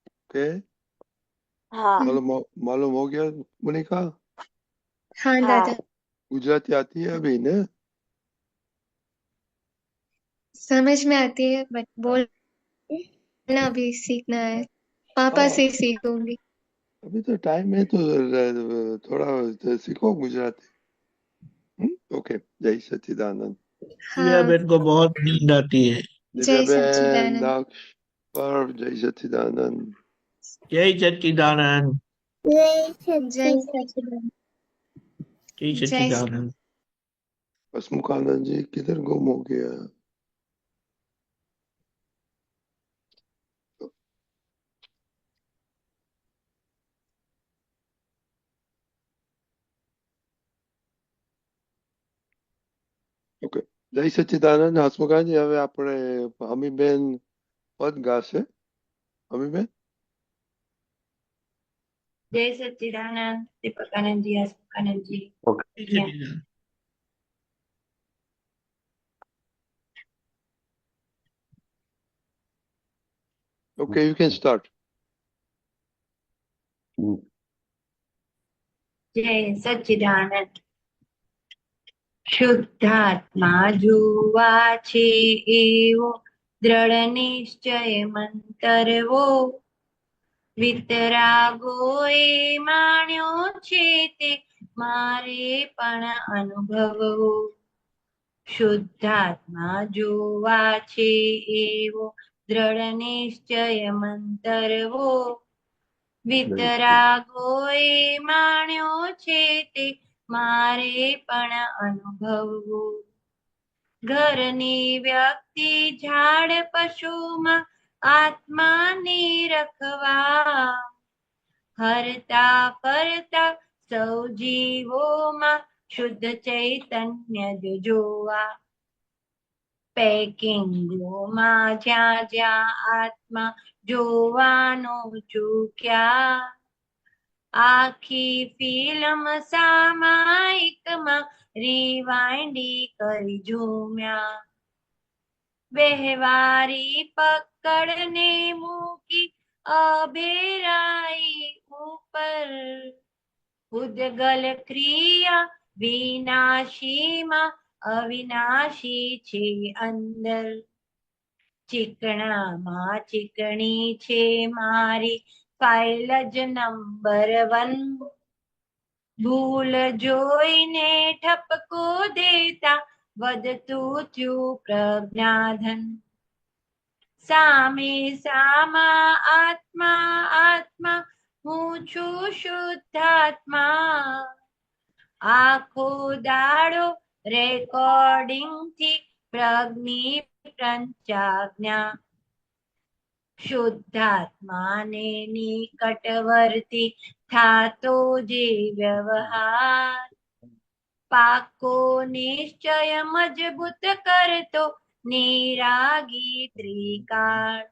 ओके, हाँ मालूम हो गया मोनिका? हाँ हाँ दादा, गुजराती आती है अभी ना? समझ में आती है बट बोलना अभी सीखना है। पापा हाँ, से सीखूंगी। अभी तो टाइम है तो थोड़ा सीखो गुजराती। ओके, जय सच्चिदानंद। दिव्या हाँ, बहन को बहुत नींद आती है। दिव्या जय बहन, सच्चिदानंद। दक्ष, पर जय सच्चिदानंद। जय सच्चिदानंद। जय जय सच्चिदानंद। सच्चिदानंद। जय जय सच्चिदानंद। हसमुखानंद जी किधर गुम हो गया? ઓકે, જય સચ્ચિદાનંદ. હસમુખાજી, હવે આપણે હમીબેન પદ ગાશે. હમીબેન, जय सच्चिदानंद दीपकानंद जी, हसमुखानंद जी। ओके, जय या सच्चिदानंद। Okay, you can start. जय सच्चिदानंद। શુદ્ધાત્મા જુવા છે એવો દ્રઢ નિશ્ચય મંતરવો, વિતરાગો એ માણ્યો છે તે મારે પણ અનુભવવો. શુદ્ધાત્મા જોવા છે એવો દ્રઢ નિશ્ચય મંતરવો, વિતરાગો એ માણ્યો છે તે મારે પણ અનુભવવો. ઘરની વ્યક્તિ ઝાડ પશુમાં આત્માને રખવા, હરતા ફરતા સૌ જીવોમાં શુદ્ધ ચૈતન્ય જ જોવા. પેકિંગોમાં જ્યાં જ્યાં આત્મા જોવાનો ચૂક્યા, આખી ફિલ્મ સામાયિકમાં રિવાઇન્ડી કરી ઝૂમ્યા. વ્યવહારી પકડને મૂકી અભેરાઈ ઉપર, ઉદગલ ક્રિયા વિનાશીમાં અવિનાશી છે અંદર. ચીકણામાં ચીકણી છે મારી ફાઇલ જ નંબર 1, ભૂલ જોઈને ઠપકો દેતા વધતું થયું પ્રજ્ઞાધન. સામે સામા આત્મા આત્મા હું છું શુદ્ધાત્મા, આખો દાડો રેકોર્ડિંગ થી પ્રજ્ઞી પંચાજ્ઞા. શુદ્ધાત્માને નિકટવર્તી થાતો જે વ્યવહાર, પાકો નિશ્ચય મજબૂત કરતો નિરાગી ત્રિકાળ.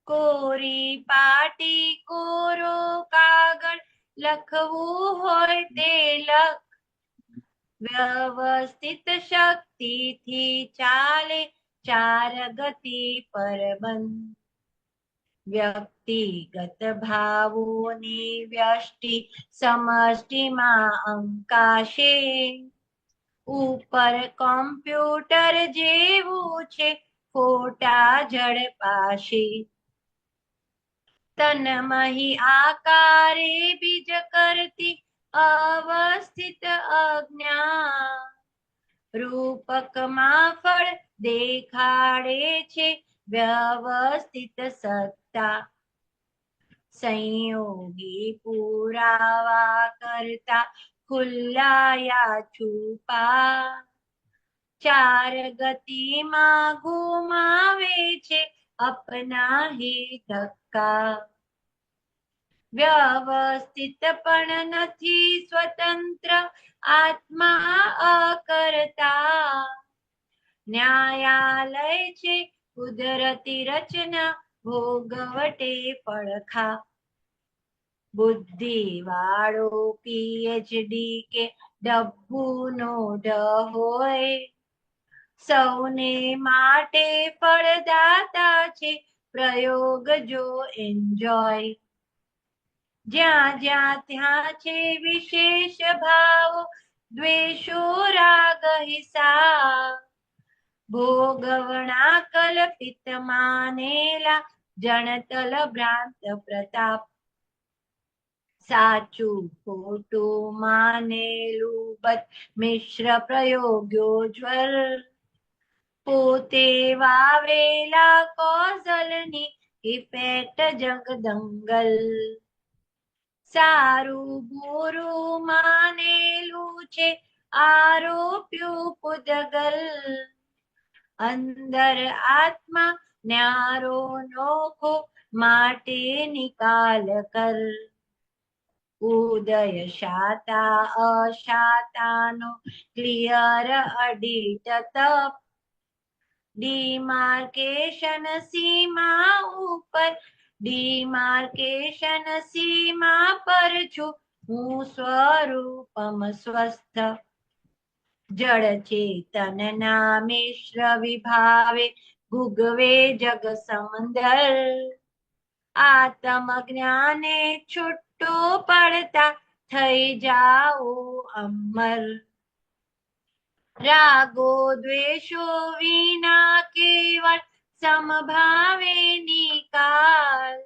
કોરી પાટી કોરો કાગળ લખવું હોય તે લખ, વ્યવસ્થિત શક્તિથી ચાલે ચાર ગતિ પર બંધ. વ્યક્તિગત ભાવોની વ્યષ્ટિ સમષ્ટિમાં અંકાશે, ઉપર કોમ્પ્યુટર જેવું છે ફોટા ઝડપાશે. તન્મહી આકારે બીજ કરતી અવસ્થિત અજ્ઞા, રૂપકમાં ફળ દેખાડે છે વ્યવસ્થિત સત્તા. સંયોગી પુરાવા કરતા ખુલ્લાયા છુપા, ચાર ગતિમાં ઘુમાવે છે अपना ही धक्का. व्यवस्थित पण નથી स्वतंत्र आत्मा अकर्ता, न्यायालय છે કુદરતી રચના ભોગવટે પડખા. બુદ્ધિ વાળો PhD કે ડબ્બુનો ડ હોય. સૌને માટે ફળદાતા છે, પ્રયોગ જો એન્જોય. જ્યાં જ્યાં ત્યાં છે વિશેષ ભાવો, દ્વેષો રાગ હિંસા. ભોગવણા કલ્પિત માનેલા, જણતલ ભ્રાંત પ્રતાપ. સાચું ખોટું માનેલું બધ મિશ્ર પ્રયોગ્યો જ્વર. પોતે વાવેલા કોઝલની ઇફેક્ટ જગદંગલ. સારું બુરું માનેલું છે, આરોપ્યું પુદગલ. અંદર આત્મા ન્યારો નોખો, માટે નિકાલ કર. ઉદય શાતા અશાતાનો ક્લિયર અડિટ તપ. ડિમાર્કેશન સીમા ઉપર, ડિમાર્કેશન સીમા પર છું, હું સ્વરૂપમ સ્વસ્થ. જળ ચેતનના મિશ્ર વિભાવે, ભુગવે જગ સમંદર. આત્મ જ્ઞાને છૂટો પડતા, થઈ જાઓ અમર. રાગો દ્વેષો વિના કેવળ, સમભાવે નિકાલ.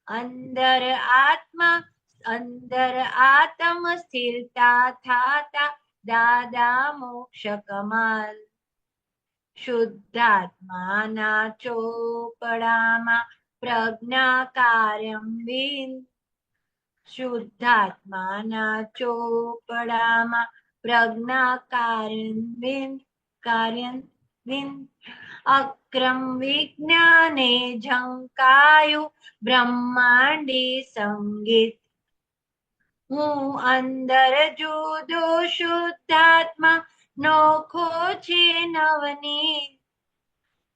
અંદર આત્મ સ્થિરતા થાતા, દાદા મોક્ષ કમાલ. શુદ્ધાત્માના ચોપડામાં પ્રજ્ઞા કાર્યંબીન. શુદ્ધાત્માના ચોપડામાં પ્રજ્ઞા કાર્યંબીન. અક્રમ વિજ્ઞાને ઝંકાયું, બ્રહ્માંડી સંગીત. હું અંદર જુદો શુદ્ધાત્મા, નોખો છે નવનીત.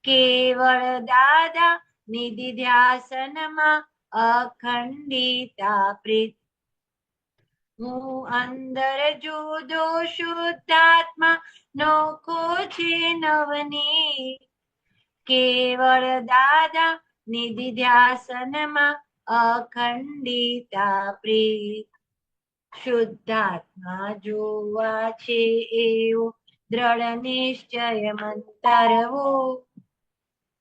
કેવળ દાદા નિધિ ધ્યાસનમાં, અખંડિતા પ્રીત. હું અંદર જુદો શુદ્ધાત્મા, નોખો છે નવનીત. કેવળ દાદા નિધિ ધ્યાસનમાં, અખંડિતા પ્રીત. શુદ્ધાત્મા જોવા છે એવો, દ્રઢ નિશ્ચય મંતરવો.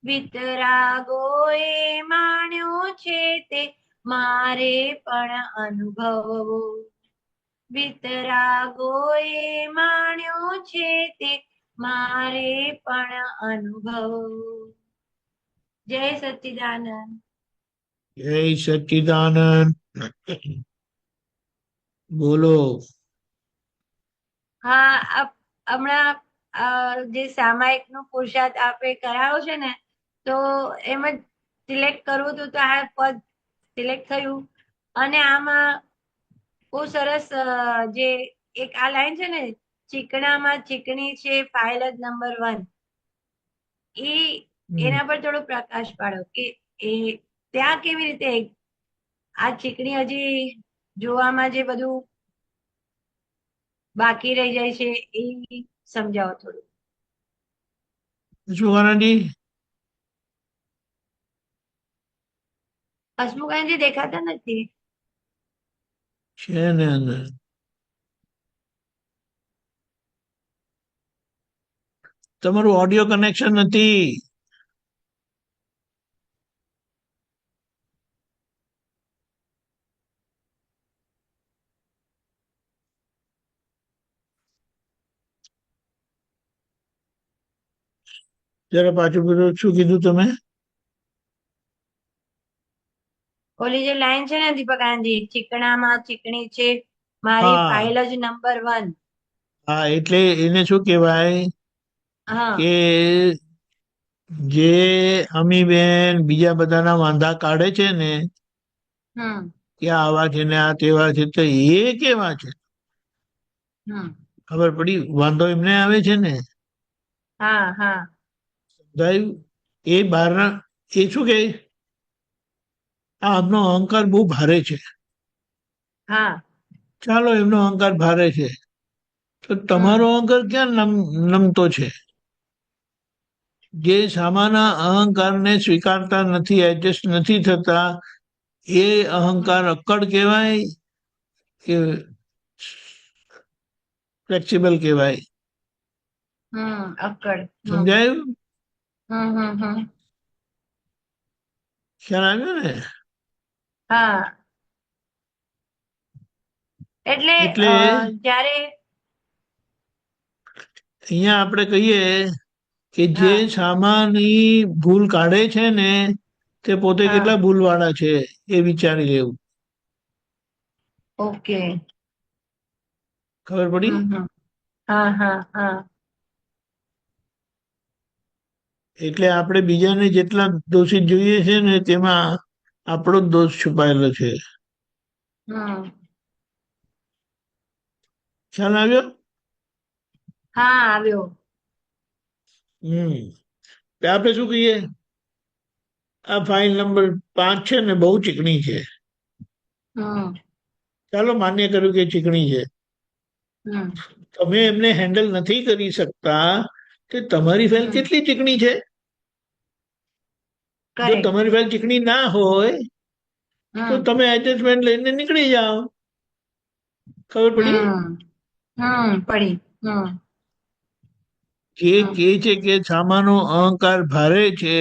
વિતરાગોએ માણ્યો છે તે, મારે પણ અનુભવવો. વિતરાગોએ માણ્યો છે તે, મારે પણ અનુભવવો. જય સચ્ચિદાનંદ. જય સચ્ચિદાનંદ. બોલો. હા, હમણાં જે સામાયિક નું પુરુષાર્થ આપે કરાવો છે ને, તો એમ જ સિલેક્ટ કરવું હતું, તો આ પદ સિલેક્ટ થયું. અને આમાં બહુ સરસ જે એક આ લાઈન છે ને, ચીકણામાં ચીકણી છે ફાઇલ જ નંબર 1, એના પર થોડો પ્રકાશ પાડો કે એ ત્યાં કેવી રીતે આ ચીકણી હજી જોવામાં જે બધું બાકી રહી જાય છે એ સમજાવો થોડું. હસમુખાનંદજી. હસમુખાનંદજી દેખાતા નથી. છે ને અંદર. તમારું ઓડિયો કનેક્શન નથી. જરા પાછું બોલો, શું કીધું તમે? ઓલી જે લાઈન છે ને દીપકાનંદજી, ચીકણામાં ચીકણી છે મારી હા. ફાઇલ જ નંબર 1. હા, એટલે એને શું કહેવાય હા કે જે અમીબેન બીજા બધાના વાંધા કાઢે છે ને, હમ કે આવા છે ને આ તેવા છે, તો એ કેવા છે હમ ખબર પડી? વાંધો એમને આવે છે ને, હા હા સમજાયું? એ બહારના એ શું કે આ આમનો અહંકાર બહુ ભારે છે. હા ચાલો, એમનો અહંકાર ભારે છે, તો તમારો અહંકાર ક્યાં નમતો છે? જે સામાના અહંકારને સ્વીકારતા નથી, એડજસ્ટ નથી થતા, એ અહંકાર અક્કડ કહેવાય કે ફ્લેક્સિબલ કહેવાય? અક્કડ. સમજાયું? હમ. ખ્યાલ આવ્યો ને? હા, એટલે એટલે જ્યારે અહીંયા આપણે કહીએ કે જે હા સામાની ભૂલ કાઢે છે ને તે પોતે હા કેટલા ભૂલવાળા છે એ વિચારી લેવું. ઓકે. ખબર પડી? હા. એટલે આપણે બીજાને જેટલા દોષિત જોઈએ છે ને તેમાં આપણો જ દોષ છુપાયેલો છે. ખ્યાલ આવ્યો? હા, આવ્યો. આપણે શું કહીએ, આ ફાઇલ નંબર 5 છે ને બહુ ચીકણી છે. ચાલો માન્ય કર્યું કે ચીકણી છે. તમે એમને હેન્ડલ નથી કરી શકતા કે તમારી ફાઇલ કેટલી ચીકણી છે. જો તમારી ફાઇલ ચીકણી ના હોય તો તમે એડજસ્ટમેન્ટ લઈને નીકળી જાઓ. ખબર પડી? પડી. જે કે છે કે સામાનો અહંકાર ભારે છે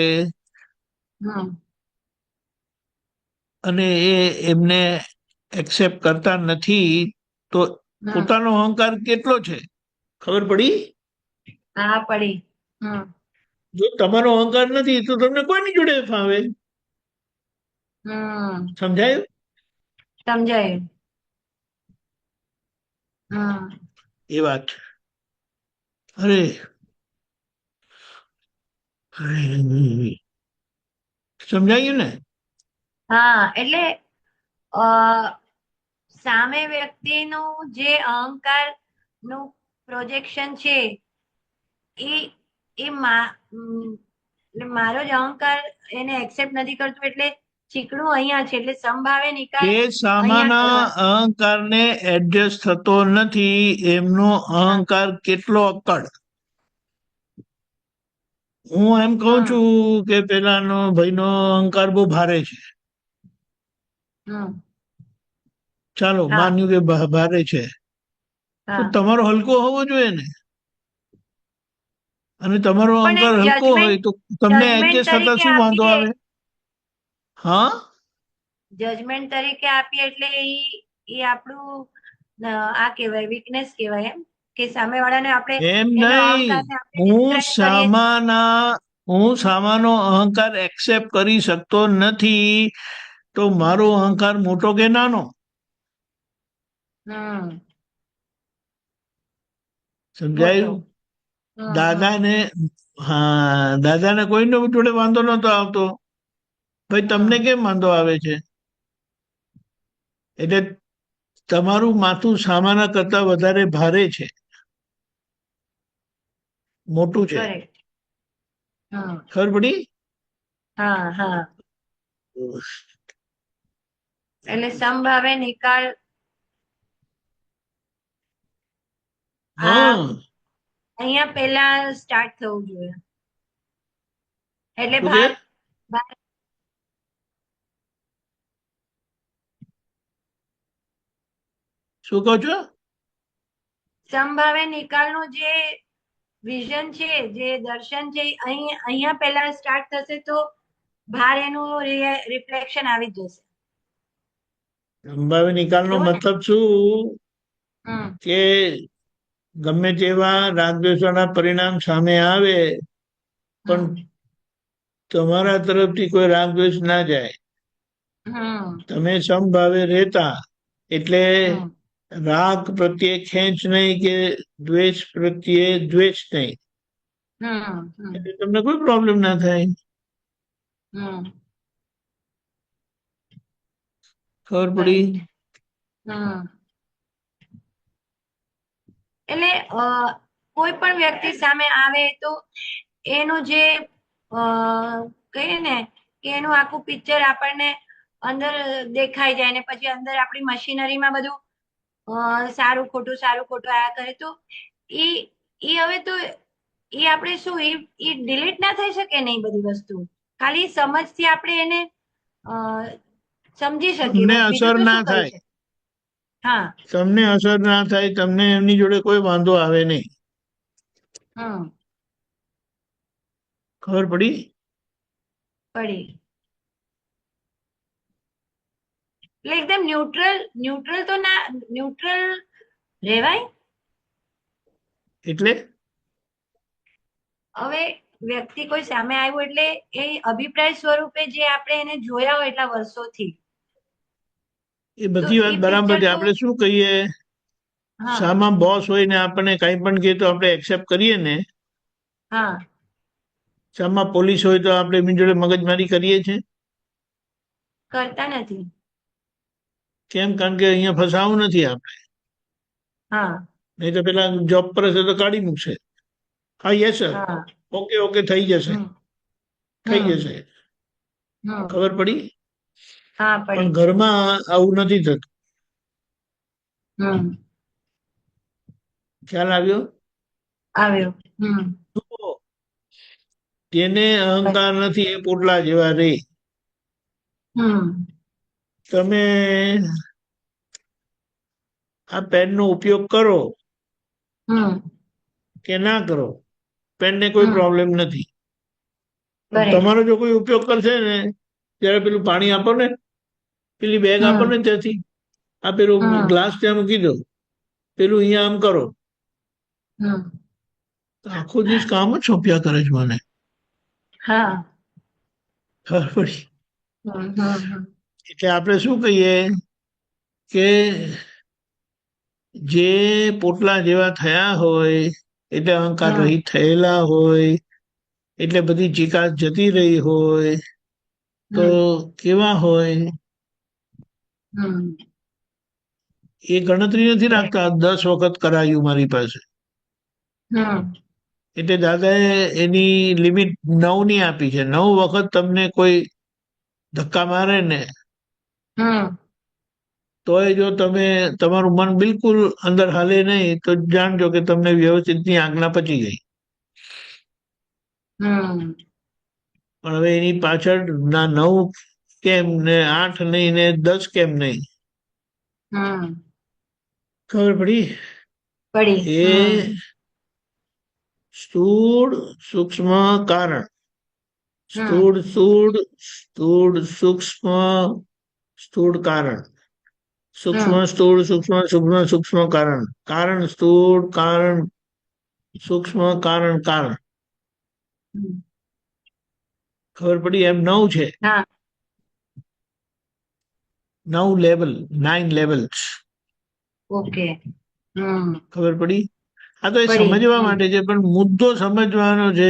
અને એ એમને એક્સેપ્ટ કરતા નથી, તો પોતાનો અહંકાર કેટલો છે ખબર પડી? હા, પડી. જો તમારો અહંકાર નથી તો તમને કોઈની જોડે ફાવે. સમજાયું? સમજાયું. એ વાત. અરે સમજાયું ને? હા, એટલે સામે વ્યક્તિનું જે અહંકાર નું પ્રોજેક્શન છે એ મારો જ અહંકાર એને એક્સેપ્ટ નથી કરતું, એટલે ચીકણું અહીંયા છે, એટલે સંભાવે નિકાલ એ સામાના અહંકારને એડજસ્ટ થતો નથી, એમનો અહંકાર કેટલો અક્કડ. હું એમ કહું છું કે પેલાનો ભાઈનો અહંકાર બહુ ભારે છે. ચાલો માન્યું કે ભારે છે, તો તમારો હલકો હોવો જોઈએ ને. અને તમારો અહંકાર હલકો હોય તો તમને એડજસ્ટ થતા શું વાંધો આવે? હા, જજમેન્ટ તરીકે આપીએ એટલે એ આપણું આ કહેવાય વીકનેસ કહેવાય, એમ કે સામેવાળાને આપણે એમ એના નહીં. અહંકારને આપણે હું સામાનો અહંકાર એક્સેપ્ટ કરી શકતો નથી, તો મારો અહંકાર મોટો કે નાનો? સમજાયું? દાદાને કોઈને જોડે વાંધો નતો આવતો. ભાઈ તમને કેમ વાંધો આવે છે? એટલે તમારું માથું સામાના કરતા વધારે ભારે છે, મોટું છે. ખબર પડી? હા. એટલે સંભાવે નિકાલ અહીંયા પહેલા સ્ટાર્ટ થવું જોઈએ. એટલે શું કહો છો? સંભાવે નિકાલનું જે વિઝન છે, જે દર્શન છે, અહીંયા પહેલા સ્ટાર્ટ થશે તો બહાર એનું રિફ્લેક્શન આવી જશે. સંભાવે નિકાલનો મતલબ શું કે ગમે તેવા રાગદ્વેષોના પરિણામ સામે આવે પણ તમારા તરફથી કોઈ રાગદ્વેષ ના જાય, તમે સમભાવે રહેતા, એટલે રાગ પ્રત્યે ખેંચ નહીં કે દ્વેષ પ્રત્યે દ્વેષ નહીં, એટલે તમને કોઈ પ્રોબ્લેમ ના થાય. ખબર પડી? એટલે કોઈ પણ વ્યક્તિ સામે આવે તો એનું જે કહીએ ને કે એનું આખું પિક્ચર આપણને અંદર દેખાઈ જાય ને પછી અંદર આપણી મશીનરીમાં બધું સારું ખોટું આયા કરે તો એ હવે તો એ આપણે શું એ ડિલીટ ના થઈ શકે ને એ બધી વસ્તુ ખાલી સમજથી આપણે એને અ, સમજી શકીએ તમને બસ અસર બીજું તો ના શું કરી થાય, શકે. હા. તમને અસર ના થાય, તમને એમની જોડે કોઈ વાંધો આવે નહીં. હમ. ખબર પડી? પડી. એટલે એકદમ ન્યુટ્રલ તો ના ન્યુટ્રલ રહેવાય. એટલે હવે વ્યક્તિ કોઈ સામે આવ્યું એટલે એ અભિપ્રાય સ્વરૂપે જે આપણે એને જોયા હોય એટલા વર્ષોથી એ તો બધી એ વાત બરાબર પિક્ચર છે. તો આપણે શું કહીએ, હા સામા બોસ હોય ને આપણને કંઈ પણ કહે તો આપણે એક્સેપ્ટ કરીએ ને, હા સામા પોલીસ હોય તો આપણે એમની જોડે મગજમારી કરીએ છીએ. કરતા નથી. કેમ? કારણ કે અહીંયા ફસાવું નથી આપણે. હા નહીં તો પેલા જોબ પર હશે તો કાઢી મૂકશે. હા યસ સર, હા ઓકે ઓકે થઈ જશે, હમ થઈ હમ જશે. હમ ખબર પડી? હા પણ પડી. ઘરમાં આવું નથી થતું. હમ ખ્યાલ આવ્યો? આવ્યો. હમ જેને અહંકાર નથી એ પોટલા જેવા રે. હમ તમે આ પેનનો ઉપયોગ કરો હમ કે ના કરો, પેનને કોઈ હમ પ્રોબ્લેમ નથી. પણ કરેક્ટ. તમારો જો કોઈ ઉપયોગ કરશે ને, ત્યારે પેલું પાણી આપો ને, પેલી બેગ આપો હમ ને ત્યાંથી, આ પેલું હમ ગ્લાસ ત્યાં મૂકી દો, પેલું અહીંયા આમ કરો, હમ તો આખો દિવસ કામ જ સોંપ્યા કરે છે મને. હા. ખબર પડી? હમ હમ એટલે આપણે શું કહીએ કે જે પોટલા જેવા થયા હોય એટલે અહંકાર હમ રહિત થયેલા હોય, એટલે બધી ચિકાસ જતી રહી હોય, તો હમ કેવા હોય હમ એ ગણતરી નથી રાખતા. 10 વખત કરાયું મારી પાસે, હમ એટલે દાદાએ એની લિમિટ 9 ની આપી છે. 9 વખત તમને કોઈ ધક્કા મારે ને, હમ તોય જો તમે તમારું મન બિલકુલ અંદર હાલે નહીં, તો જાણજો કે તમને વ્યવસ્થિતની આજ્ઞા પચી ગઈ. હમ પણ હવે એની પાછળ ના 9 કેમ ને 8 નહીં ને 10 કેમ નહીં? હમ ખબર પડી? પડી. એ હમ સ્થૂળ સૂક્ષ્મ કારણ, હમ સ્થૂળ સ્થૂળ સ્થૂળ સૂક્ષ્મ સ્થૂળ કારણ, સૂક્ષ્મ હમ સ્થૂળ સૂક્ષ્મ સૂક્ષ્મ સૂક્ષ્મ કારણ, કારણ સ્થૂળ કારણ સૂક્ષ્મ કારણ કારણ. હમ. ખબર પડી? એમ 9 છે. હા 9 લેવલ, 9 લેવલ્સ. ઓકે. હમ ખબર પડી? આ તો એ પડી. સમજવા હમ માટે છે, પણ મુદ્દો સમજવાનો છે.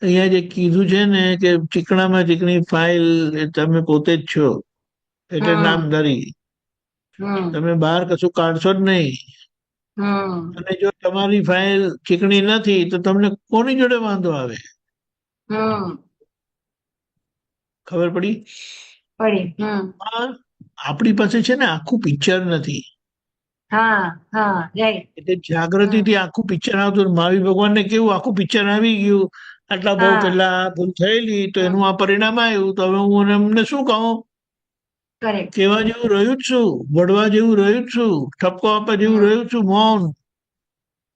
અહીંયા જે કીધું છે ને કે ચીકણામાં ચીકણી ફાઇલ એ તમે પોતે જ છો, એટલે હમ નામધારી. હમ તમે બહાર કશું કાઢશો જ નહીં. હમ અને જો તમારી ફાઇલ ચીકણી નથી તો તમને કોની જોડે વાંધો આવે? હમ ખબર પડી? પડી. હમ આ આપણી પાસે છે ને આખું પિક્ચર નથી. હા હા રાઈટ. એટલે હમ જાગૃતિથી આખું પિક્ચર આવતું. મહાવીર ભગવાનને કેવું આખું પિક્ચર આવી ગયું, આટલા બહુ હા પેલા ભૂલ થયેલી તો હમ એનું આ પરિણામ આવ્યું. તો હવે હું એમને શું કહું? કરેક્ટ. કેવા જેવું રહ્યું જ છું, વડવા જેવું રહ્યું જ છું, ઠપકો આપવા જેવું હમ રહ્યું છું, મૌન,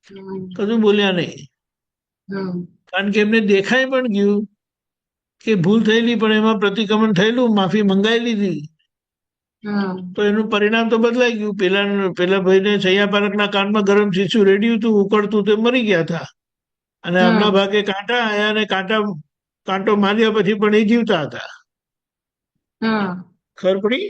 હમ કશું બોલ્યા નહીં. હમ કારણ કે એમને દેખાય પણ ગયું કે ભૂલ થયેલી, પણ એમાં પ્રતિક્રમણ થયેલું, માફી મંગાવી લીધી, હમ તો એનું પરિણામ તો બદલાઈ ગયું. પેલા ભાઈને સૈયા પારકના કાનમાં ગરમ શીશું રેડ્યું હતું, ઉકળતું, તે મરી ગયા હતા. અને હમણાં હમ ભાગે કાંટા આયા અને કાંટો માર્યા પછી પણ એ જીવતા હતા. હમ ખબર પડી?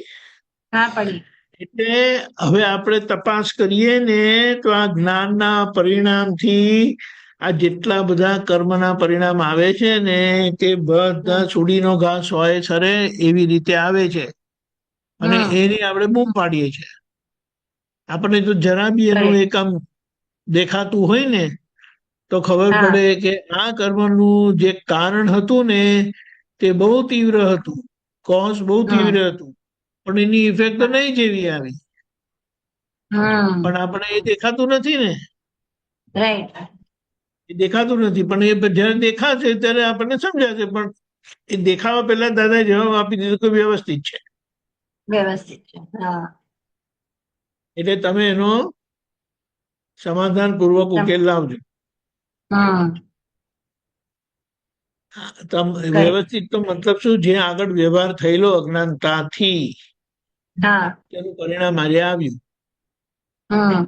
હા પડી. એટલે હવે આપણે તપાસ કરીએ ને તો આ જ્ઞાનના પરિણામથી આ જેટલા બધા કર્મના પરિણામ આવે છે ને તે બધા હમ સુડીનો ઘાસ હોય સરે એવી રીતે આવે છે. અને હમ એની આપણે બૂમ પાડીએ છીએ. આપણને તો જરા બી એનું કરેક્ટ. એક આમ દેખાતું હોય ને તો ખબર હા પડે કે આ કર્મનું જે કારણ હતું ને તે બહુ તીવ્ર હતું, કોઝ બહુ તીવ્ર હમ હતું, પણ એની ઇફેક્ટ તો હા નહીં જેવી આવી. પણ આપણે એ દેખાતું નથી ને, રાઈટ. એ દેખાતું નથી, પણ એ જ્યારે દેખાશે ત્યારે આપણને સમજાશે. પણ એ દેખાવા પહેલા દાદાએ જવાબ આપી દીધો કે વ્યવસ્થિત છે. વ્યવસ્થિત છે. હા. એટલે તમે એનો સમાધાન પૂર્વક ઉકેલ લાવજો. હમ. વ્યવસ્થિત તો મતલબ શું? જે આગળ વ્યવહાર થયેલો અજ્ઞાનતાથી હા. તેનું પરિણામ આજે આવ્યું. હમ.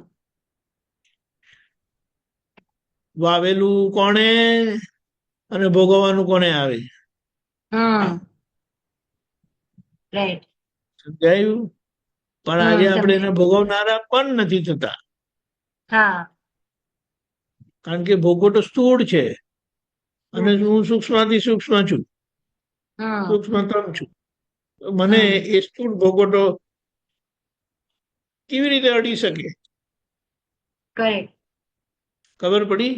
વાવેલું કોણે અને ભોગવવાનું કોણે આવે? હમ. રાઈટ. સમજાયું? પણ આજે આપણે એને ભોગવનારા પણ નથી થતા, હા. કારણ કે ભોગવટો સ્થૂળ છે અને હું સૂક્ષ્મથી સૂક્ષ્મ છું, સૂક્ષ્મતમ છું. મને એ સ્થૂળ ભોગવટો કેવી રીતે અડી શકે? કરેક્ટ. ખબર પડી?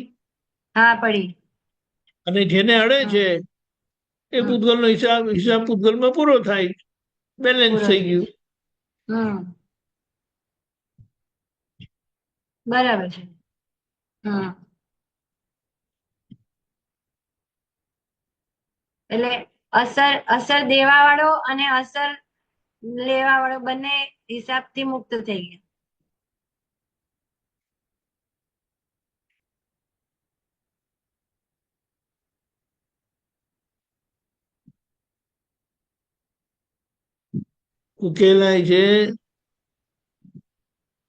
હા, પડી. અને જેને અડે છે એ પૂતગલનો હિસાબ પૂતગલમાં પૂરો થાય, બેલેન્સ થઈ ગયું. હમ. બરાબર છે. હમ. એટલે અસર દેવા વાળો અને અસર લેવા વાળો બંને હિસાબથી મુક્ત થઈ ગયા. ઉકેલાય છે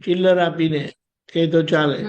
ચિલ્લર આપીને કે તો ચાલે.